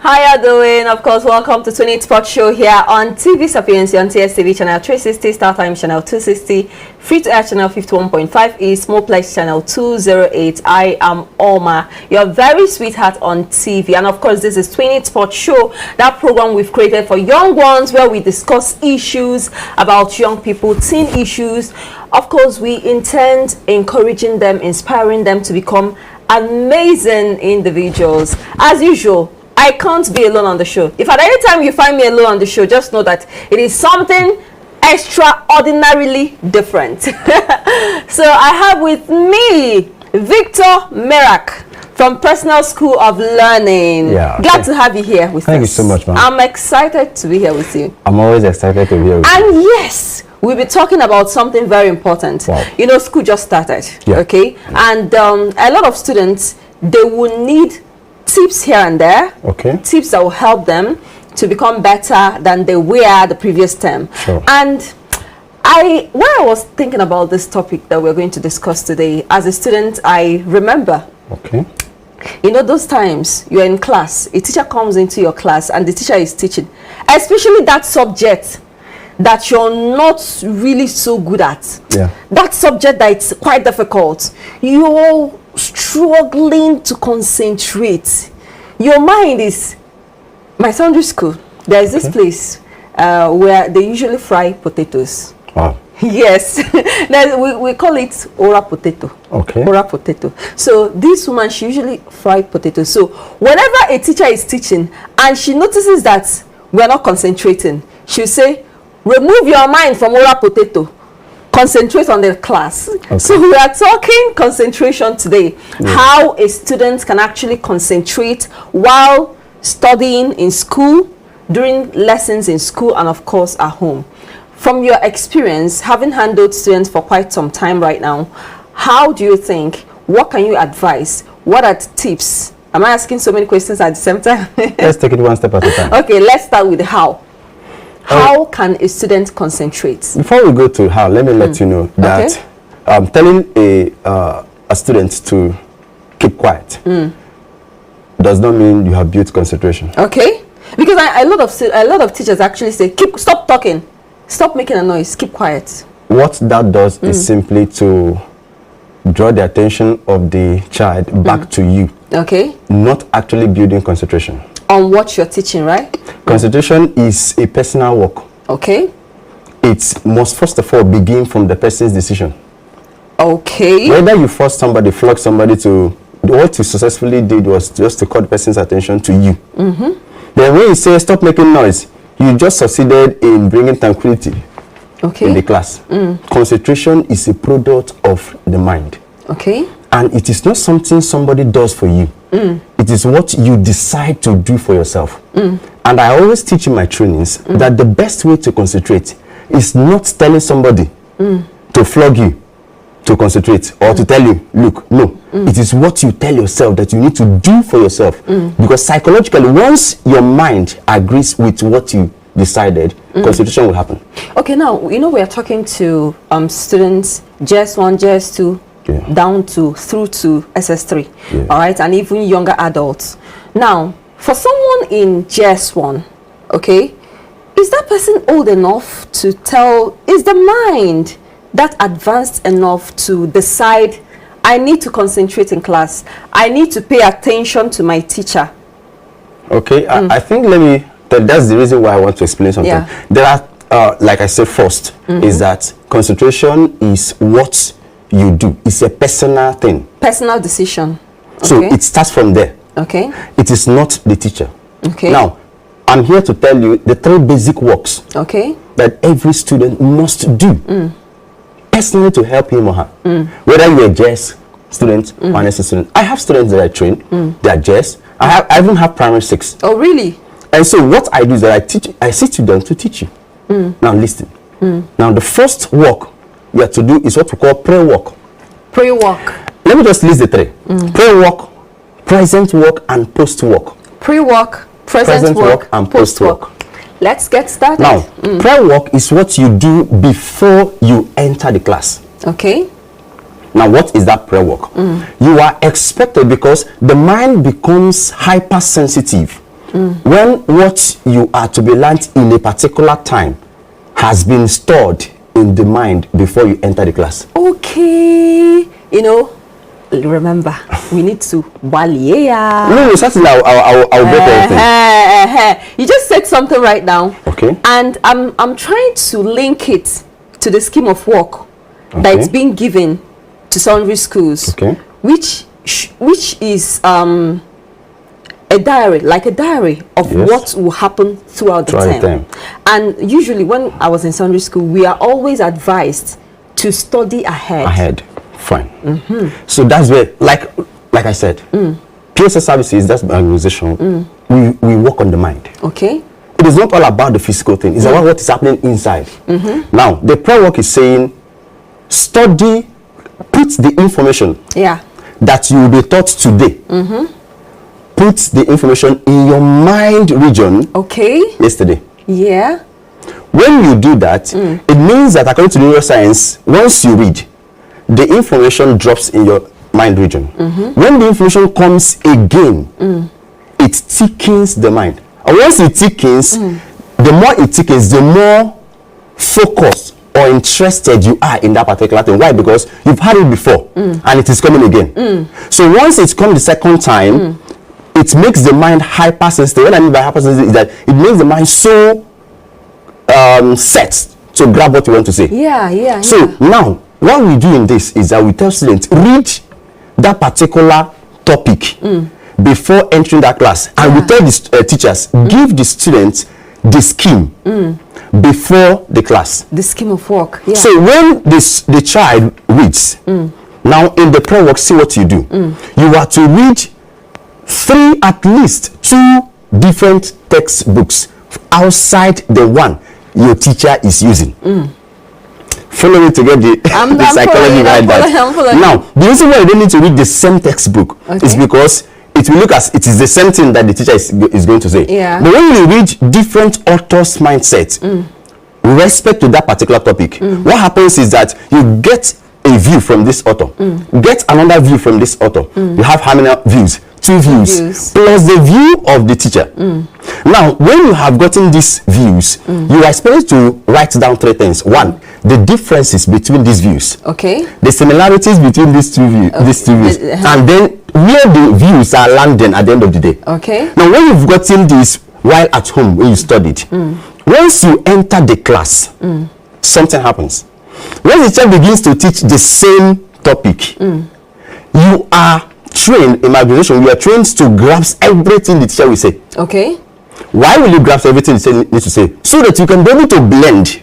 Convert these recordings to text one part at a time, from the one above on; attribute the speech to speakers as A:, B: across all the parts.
A: How you doing? Of course, welcome to 28 Sports Show here on TV Sapiency on TSTV channel 360, Star Time channel 260, free to air channel 51.5 is Small Pledge channel 208. I am Oma, your very sweetheart on TV, and of course, this is 28 Sports Show, that program we've created for young ones where we discuss issues about young people, teen issues. Of course, we intend encouraging them, inspiring them to become amazing individuals. As usual, I can't be alone on the show. If at any time you find me alone on the show, just know that it is something extraordinarily different. So I have with me Victor Merak from Personal School of Learning.
B: Yeah,
A: glad to have you here with us.
B: Thank you so much, ma'am.
A: I'm excited to be here with you.
B: I'm always excited to be here with you.
A: And yes, we'll be talking about something very important.
B: Wow.
A: You know, school just started,
B: Yeah.
A: okay? And a lot of students, they will need tips here and there,
B: Okay.
A: tips that will help them to become better than they were the previous term.
B: Sure.
A: And when I was thinking about this topic that we're going to discuss today, as a student, I remember,
B: Okay.
A: you know, those times you're in class, a teacher comes into your class and the teacher is teaching, especially that subject that you're not really so good at.
B: Yeah.
A: That subject that it's quite difficult. You're struggling to concentrate. Your mind is, my secondary school, there is this place where they usually fry potatoes.
B: Wow.
A: Yes. we call it ora potato.
B: Okay.
A: Ora potato. So this woman, she usually fry potatoes. So whenever a teacher is teaching and she notices that we're not concentrating, she'll say, remove your mind from ora potato, concentrate on the class.
B: Okay.
A: So we are talking concentration today. Yeah. How a student can actually concentrate while studying in school, during lessons in school, and of course at home. From your experience, having handled students for quite some time right now, how do you think, what can you advise? What are the tips? Am I asking so many questions at the same time?
B: Let's take it one step at a time.
A: Okay, let's start with how. How can a student concentrate?
B: Before we go to how, let me let you know that telling a student to keep quiet does not mean you have built concentration.
A: Okay, because a lot of teachers actually say, stop talking, stop making a noise, keep quiet.
B: What that does is simply to draw the attention of the child back to you.
A: Okay.
B: Not actually building concentration.
A: On what you're teaching, right?
B: Concentration is a personal work.
A: Okay.
B: It must first of all begin from the person's decision.
A: Okay.
B: Whether you force somebody, flog somebody to, what you successfully did was just to call the person's attention to you. Then when you say stop making noise, you just succeeded in bringing tranquility in the class. Concentration is a product of the mind.
A: Okay.
B: And it is not something somebody does for you. It is what you decide to do for yourself. And I always teach in my trainings that the best way to concentrate is not telling somebody to flog you to concentrate or to tell you, look, no. It is what you tell yourself that you need to do for yourself. Because psychologically, once your mind agrees with what you decided, concentration will happen.
A: Okay, now, you know, we are talking to students, JS1, JS2, down to through to SS3, all right, and even younger adults. Now, for someone in JS1, okay, is that person old enough to tell, is the mind that advanced enough to decide, I need to concentrate in class, I need to pay attention to my teacher?
B: Okay, I think that's the reason why I want to explain something.
A: Yeah.
B: There are, like I said first, is that concentration is what you do. It's a personal thing. Personal
A: decision. Okay.
B: So it starts from there.
A: Okay.
B: It is not the teacher.
A: Okay.
B: Now, I'm here to tell you the 3 basic works that every student must do personally to help him or her. Whether you're a JS student or an SS student. I have students that I train, they are JS. I even have primary 6.
A: Oh, really?
B: And so what I do is that I sit with them to teach you. Now listen. Now the first work you have to do is what we call pre-work.
A: Pre-work.
B: Let me just list the 3. Pre-work, present work, and post-work.
A: Pre-work, present work,
B: and post-work.
A: Let's get started.
B: Now, pre-work is what you do before you enter the class.
A: Okay.
B: Now, what is that prayer work? You are expected, because the mind becomes hypersensitive when what you are to be learned in a particular time has been stored in the mind before you enter the class.
A: Okay, you know, remember, we need to wallia.
B: No, certainly I'll break everything.
A: You just said something right now.
B: Okay.
A: And I'm trying to link it to the scheme of work that it's being given to secondary schools.
B: Okay.
A: Which is a diary, like a diary of what will happen throughout the term. And usually when I was in secondary school, we are always advised to study ahead.
B: Fine. So that's where, like I said, PSS services, that's my organization, we work on the mind.
A: Okay.
B: It is not all about the physical thing. It's about what is happening inside. Now, the prayer work is saying, study, put the information that you will be taught today. Put the information in your mind region.
A: Okay.
B: Yesterday.
A: Yeah.
B: When you do that, it means that according to neuroscience, once you read, the information drops in your mind region. When the information comes again, it thickens the mind. And once it thickens, the more it thickens, the more focused or interested you are in that particular thing. Why? Because you've had it before and it is coming again. So once it's come the second time, it makes the mind hypersensitive. What I mean by hypersensitive is that it makes the mind so set to grab what you want to say. So now, what we do in this is that we tell students, read that particular topic before entering that class. And we tell the teachers, give the students the scheme before the class.
A: The scheme of work.
B: So when the child reads, now in the prayer work, see what you do. You are to read at least 2 different textbooks outside the one your teacher is using. Follow me to get the psychology right there. Now, the reason why you don't need to read the same textbook is because it will look as it is the same thing that the teacher is going to say. But when you read different authors' mindset, with respect to that particular topic, what happens is that you get a view from this author, get another view from this author. You have how many views? 2 views plus the view of the teacher. Now, when you have gotten these views, you are supposed to write down 3 things. 1, the differences between these views. Okay. The similarities between these two views. And then where the views are landing at the end of the day. Okay. Now, when you've gotten this while at home, when you studied, once you enter the class, something happens. When the teacher begins to teach the same topic, you are trained in imagination, you are trained to grasp everything the teacher will say. Okay. Why will you grasp everything the teacher needs to say? So that you can be able to blend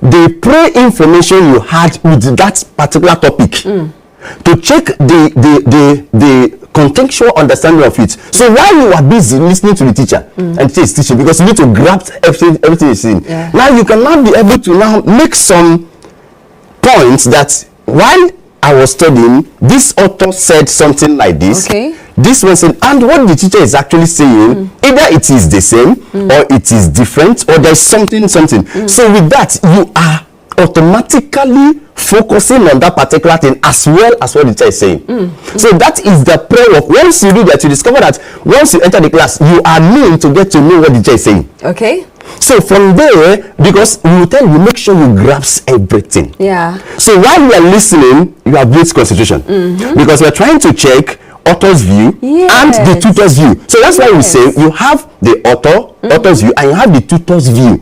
B: the pre-information you had with that particular topic to check the contextual understanding of it. So while you are busy listening to the teacher and the teacher is teaching, because you need to grasp everything you're saying, now you can now be able to now make some points that while I was studying, this author said something like this. Okay. This one said, and what the teacher is actually saying, either it is the same or it is different, or there's something. So with that, you are automatically focusing on that particular thing as well as what the teacher is saying. So that is the prayer of, once you do that, you discover that once you enter the class, you are meant to get to know what the teacher is saying. Okay. So from there, because we will tell you, make sure you grasp everything. Yeah. So while you are listening, you have great concentration, because we are trying to check author's view and the tutor's view. So that's why we say you have the author's view, and you have the tutor's view.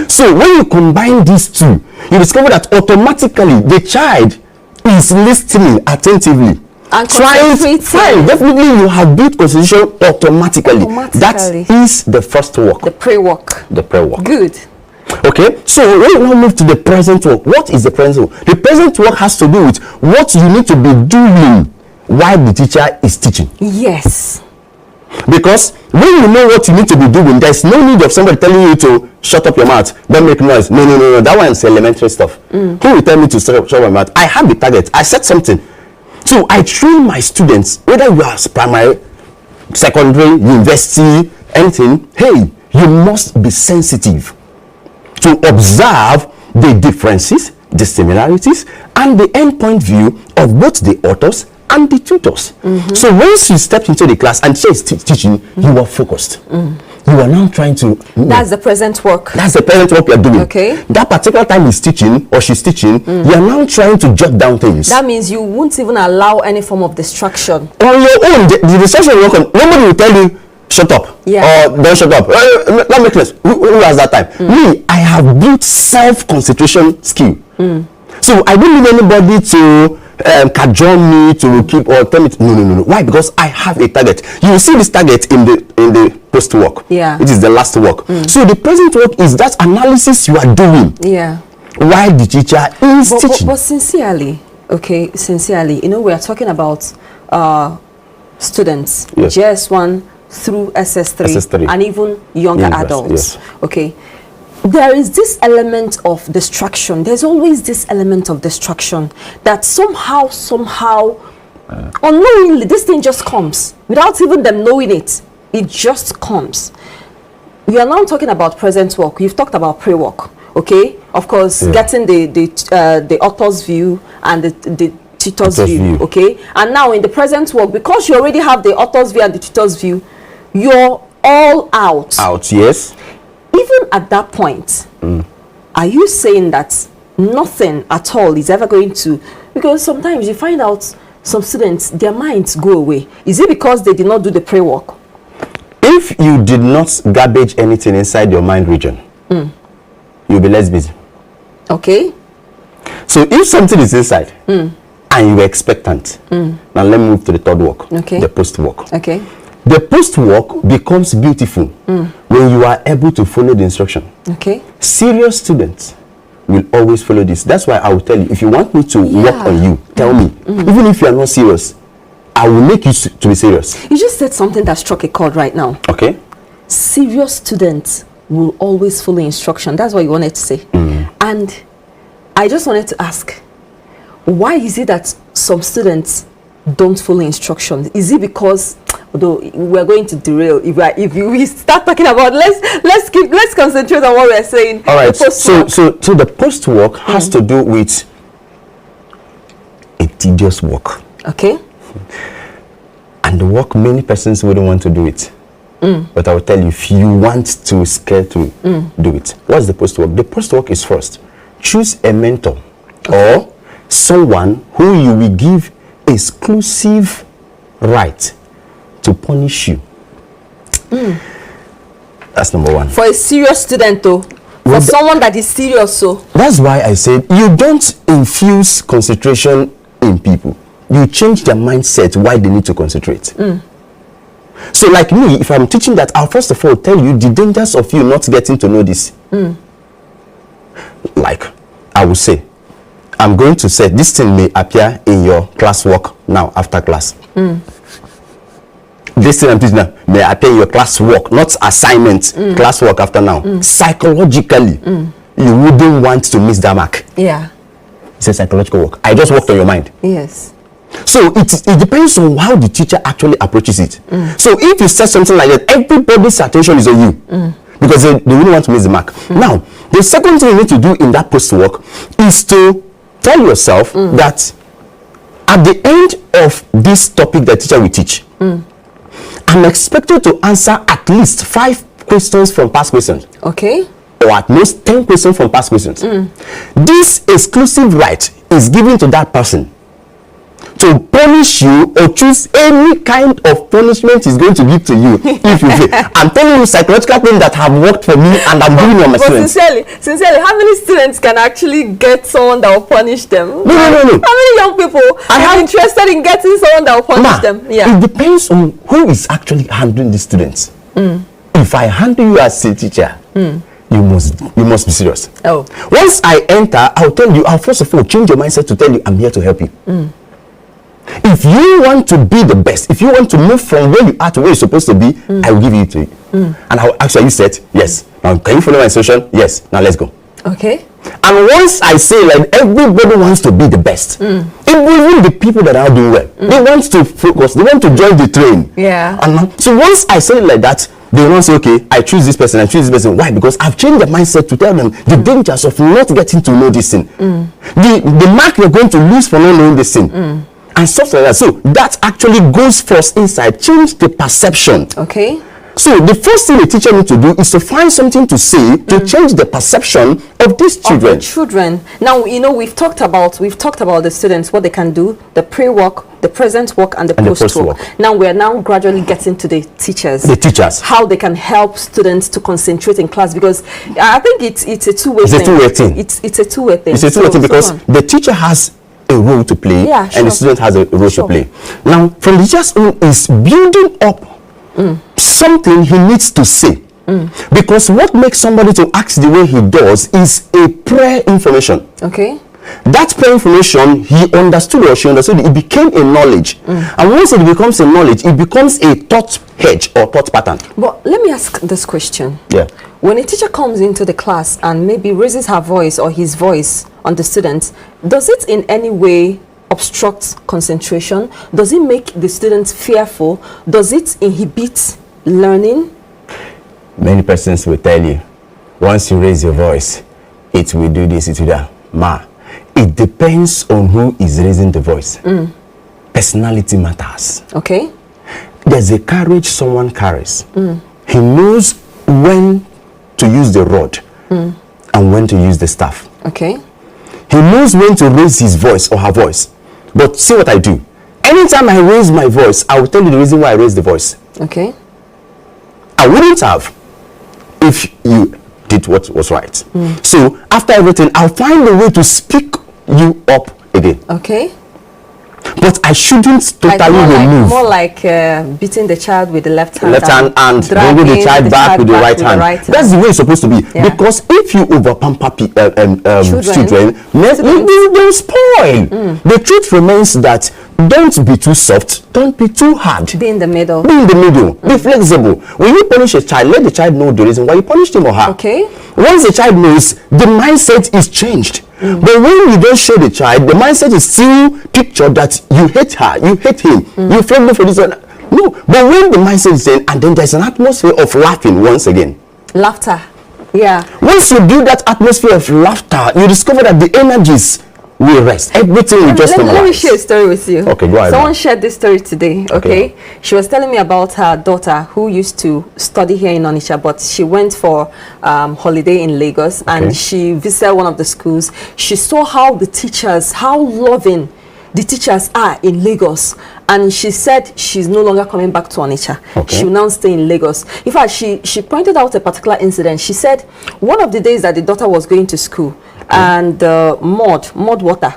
B: So when you combine these two, you discover that automatically the child is listening attentively. And definitely you have built concentration automatically. That is the first work. The pre-work. The pre-work. Good. Okay, so when we now move to the present work, what is the present work? The present work has to do with what you need to be doing while the teacher is teaching. Yes. Because when you know what you need to be doing, there's no need of somebody telling you to shut up your mouth, don't make noise. No. That one is elementary stuff. Who will tell me to shut my mouth? I have the target. I said something. So I train my students, whether you are primary, secondary, university, anything, hey, you must be sensitive to observe the differences, the similarities, and the endpoint view of both the authors and the tutors. So once you stepped into the class and teacher is teaching, you are focused. You are now trying to...
A: That's the present work.
B: That's the present work you're doing.
A: Okay.
B: That particular time he's teaching or she's teaching, you are now trying to jot down things.
A: That means you won't even allow any form of distraction.
B: On your own, the distraction will come. Nobody will tell you, shut up.
A: Yeah.
B: Or don't shut up. That makes sense. Who has that time? Me, I have built self-concentration skill. So I don't need anybody to cajole me to keep or tell me no. Why? Because I have a target. You will see this target in the post work.
A: Yeah.
B: It is the last work. So the present work is that analysis you are doing.
A: Yeah.
B: Why the teacher is teaching.
A: But sincerely, you know, we are talking about students,
B: Yes.
A: JS1 through SS3, and even younger adults.
B: Yes.
A: Okay. There is this element of distraction. There's always this element of distraction that somehow, unknowingly, this thing just comes without even them knowing it. It just comes. We are now talking about present work. You've talked about pre-work, okay? Of course, getting the author's view and the tutor's view, okay? And now in the present work, because you already have the author's view and the tutor's view, you're all out.
B: Out, yes.
A: Even at that point, are you saying that nothing at all is ever going to... Because sometimes you find out some students, their minds go away. Is it because they did not do the pre-work?
B: If you did not garbage anything inside your mind region, you'll be less busy.
A: Okay.
B: So if something is inside and you're expectant, now let me move to the third work, the post work.
A: Okay.
B: The post work becomes beautiful when you are able to follow the instruction.
A: Okay.
B: Serious students will always follow this. That's why I will tell you, if you want me to work on you, tell me. Even if you are not serious, I will make you to be serious.
A: You just said something that struck a chord right now.
B: Okay.
A: Serious students will always follow instruction. That's what you wanted to say. And I just wanted to ask, why is it that some students don't follow instruction? Is it because, although we're going to derail, if we start talking about, let's concentrate on what we're saying.
B: All right. So the post work has to do with a tedious work.
A: Okay.
B: And the work many persons wouldn't want to do it. But I will tell you, if you want to scale to do it, what's the post work? The post work is first, choose a mentor or someone who you will give exclusive right to punish you. That's number one.
A: For a serious student though, for someone that is serious, so
B: that's why I said you don't infuse concentration in people. You change their mindset why they need to concentrate. So like me, if I'm teaching that, I'll first of all tell you the dangers of you not getting to know this. Like I will say, I'm going to say this thing may appear in your classwork now after class. This thing I'm teaching now may appear in your classwork, not assignment, classwork after now. Psychologically, you wouldn't want to miss that mark.
A: Yeah.
B: It's a psychological work. I just worked on your mind.
A: Yes.
B: So it depends on how the teacher actually approaches it. So if you say something like that, everybody's attention is on you. Because they really want to miss the mark. Now, the second thing you need to do in that post work is to tell yourself that at the end of this topic that teacher will teach, I'm expected to answer at least 5 questions from past questions.
A: Okay.
B: Or at most 10 questions from past questions. This exclusive right is given to that person to punish you or choose any kind of punishment is going to give to you if you fail. I'm telling you psychological things that have worked for me and I'm giving you my students.
A: Sincerely, how many students can actually get someone that will punish them?
B: No.
A: How many young people are interested in getting someone that will punish them? Yeah.
B: It depends on who is actually handling the students. If I handle you as a teacher, you must be serious.
A: Oh.
B: Once I enter, I'll tell you, I'll first of all change your mindset to tell you I'm here to help you. If you want to be the best, if you want to move from where you are to where you're supposed to be, I will give it to you. And I will ask you, are you set? Yes. Now, can you follow my instruction? Yes. Now, let's go.
A: Okay.
B: And once I say, like, everybody wants to be the best, even the people that are doing well, they want to focus, they want to join the train.
A: Yeah.
B: And so once I say it like that, they will say, okay, I choose this person, I choose this person. Why? Because I've changed their mindset to tell them the dangers of not getting to know this thing. The mark you're going to lose for not knowing this thing. and stuff like that. So that actually goes first inside, change the perception.
A: Okay.
B: So the first thing the teacher needs to do is to find something to say to change the perception of these children.
A: Now, you know, we've talked about the students, what they can do, the pre-work, the present work, and the post-work. Now we are now gradually getting to the teachers.
B: The teachers.
A: How they can help students to concentrate in class, because I think it's a two-way thing.
B: It's a two-way thing.
A: It's a two-way thing.
B: It's a two-way thing because the teacher has a role to play, and the student has a role to play. Now, from the teacher's own is building up something he needs to say, because what makes somebody to act the way he does is a prior information.
A: Okay.
B: That prior information, he understood or she understood, it became a knowledge, and once it becomes a knowledge, it becomes a thought hedge or thought pattern.
A: But let me ask this question.
B: Yeah.
A: When a teacher comes into the class and maybe raises her voice or his voice on the students, does it in any way obstruct concentration? Does it make the students fearful? Does it inhibit learning? Many
B: persons will tell you, once you raise your voice, it will do this, it will do that. Ma, it depends on who is raising the voice. Personality matters.
A: Okay.
B: There's a courage someone carries. He knows when to use the rod and when to use the staff.
A: Okay.
B: He knows when to raise his voice or her voice. But see what I do. Anytime I raise my voice, I will tell you the reason why I raised the voice.
A: Okay.
B: I wouldn't have if you did what was right. So after everything, I'll find a way to speak you up again.
A: Okay.
B: But I shouldn't totally remove.
A: More like beating the child with the left hand.
B: And bringing the child back with the right hand. That's the way it's supposed to be. Yeah. Because if you over pamper children, they'll spoil. The truth remains that don't be too soft, don't be too hard.
A: Be in the middle.
B: Be in the middle. Be flexible. When you punish a child, let the child know the reason why you punished him or her.
A: Okay.
B: Once the child knows, the mindset is changed. But when you don't show the child, the mindset is still pictured that you hate her, you hate him, you feel for this one. No, but when the mindset is in, and then there's an atmosphere of laughing once again.
A: Laughter. Yeah.
B: Once you build that atmosphere of laughter, you discover that the energies will rest. Everything will just normalize.
A: Let me share a story with you.
B: Okay, go ahead.
A: Someone shared this story today. Okay. She was telling me about her daughter who used to study here in Onitsha, but she went for holiday in Lagos, and she visited one of the schools. She saw how the teachers, how loving the teachers are in Lagos, and she said she's no longer coming back to Onitsha. She will now stay in Lagos. In fact, she pointed out a particular incident. She said one of the days that the daughter was going to school, and mud water,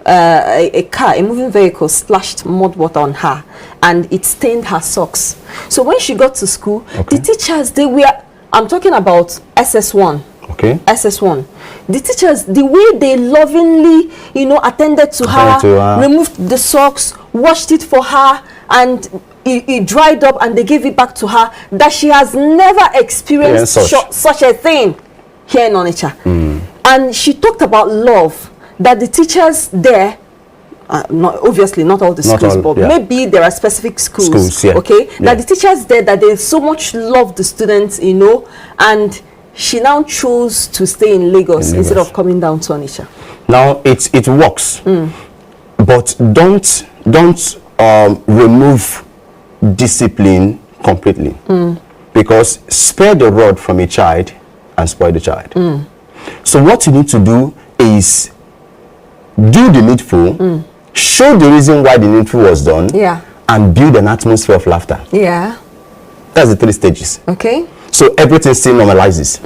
A: a moving vehicle splashed mud water on her, and it stained her socks. So when she got to school, the teachers, I'm talking about SS1. SS1. The teachers, the way they lovingly, attended to her, removed the socks, washed it for her, and it dried up, and they gave it back to her, that she has never experienced such a thing here in Onitsha. And she talked about love, that the teachers there, obviously not all the schools, but maybe there are specific schools, that the teachers there, that they so much love the students, and she now chose to stay in Lagos instead of coming down to Onitsha. Now
B: it works, but don't remove discipline completely, because spare the rod from a child and spoil the child. So what you need to do is do the needful, show the reason why the needful was done, and build an atmosphere of laughter. That's the 3 stages. So everything still normalizes.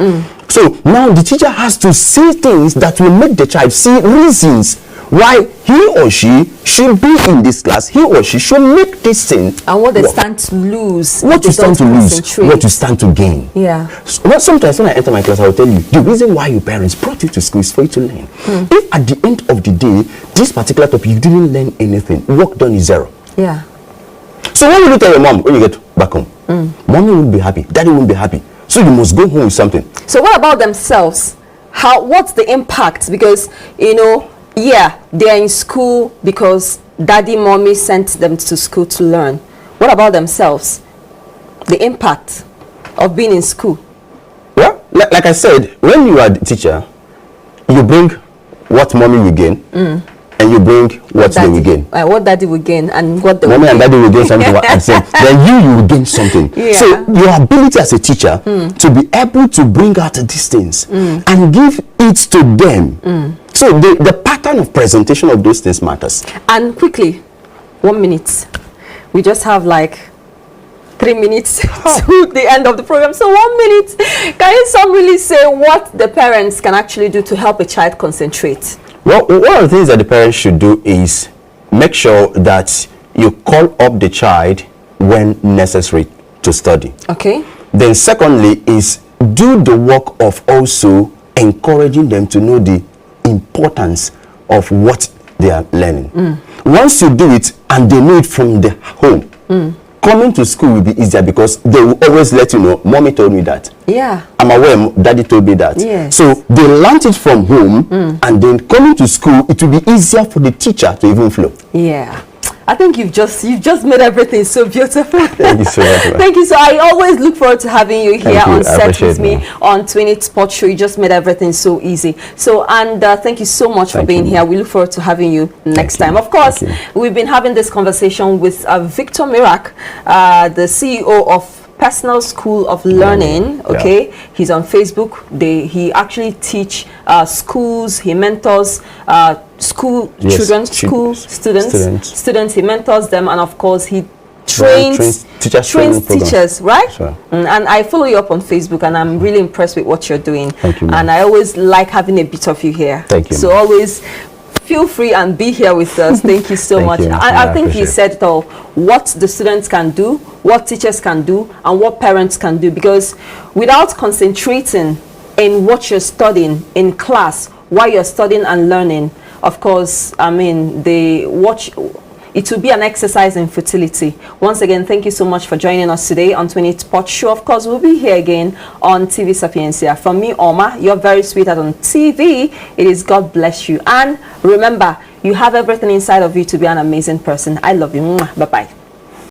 B: So now the teacher has to see things that will make the child see reasons why he or she should be in this class, he or she should make this thing.
A: And what they stand to lose.
B: What you stand to lose, what you stand to gain. So, sometimes when I enter my class, I will tell you, the reason why your parents brought you to school is for you to learn. If at the end of the day, this particular topic, you didn't learn anything, work done is 0. So what will you tell your mom when you get back home? Mommy won't be happy, daddy won't be happy. So you must go home with something. So what about themselves? What's the impact? Because, they're in school because daddy, mommy sent them to school to learn. What about themselves? The impact of being in school? Well, like I said, when you are the teacher, you bring what mommy will gain, and you bring what they will gain.
A: What daddy will gain and what the
B: mommy and daddy will gain something at the same. Then you will gain something.
A: Yeah.
B: So your ability as a teacher to be able to bring out these things and give it to them. So the pattern of presentation of those things matters.
A: And quickly, 1 minute. We just have like 3 minutes to the end of the program. So 1 minute. Can you really say what the parents can actually do to help a child concentrate?
B: Well, one of the things that the parents should do is make sure that you call up the child when necessary to study.
A: Okay.
B: Then secondly is do the work of also encouraging them to know the importance of what they are learning. Once you do it and they know it from the home, coming to school will be easier because they will always let you know, mommy told me that.
A: Yeah.
B: I'm aware, daddy told me that.
A: Yes.
B: So they learned it from home and then coming to school, it will be easier for the teacher to even flow.
A: Yeah. I think you've just made everything so beautiful.
B: Thank you so much.
A: Thank you. So I always look forward to having you here on set with me
B: that.
A: on 20 Sports Show. You just made everything so easy. So and thank you so much for being here. We look forward to having you next time. Of course, we've been having this conversation with Victor Mirak, the CEO of Personal School of Learning. Okay, he's on Facebook. He actually teach schools. He mentors children, school students. He mentors them, and of course he trains teachers, right?
B: Sure.
A: And I follow you up on Facebook, and I'm really impressed with what you're doing.
B: Thank you,
A: and I always like having a bit of you here.
B: Thank you.
A: So always feel free and be here with us. Thank you so much. I think you said it all. What the students can do, what teachers can do, and what parents can do. Because without concentrating in what you're studying in class while you're studying and learning, of course, I mean, it will be an exercise in futility. Once again, thank you so much for joining us today on 20 Sports Show. Of course, we'll be here again on TV Sapiencia. From me, Oma, you're very sweet on TV. It is God bless you. And remember, you have everything inside of you to be an amazing person. I love you. Bye-bye.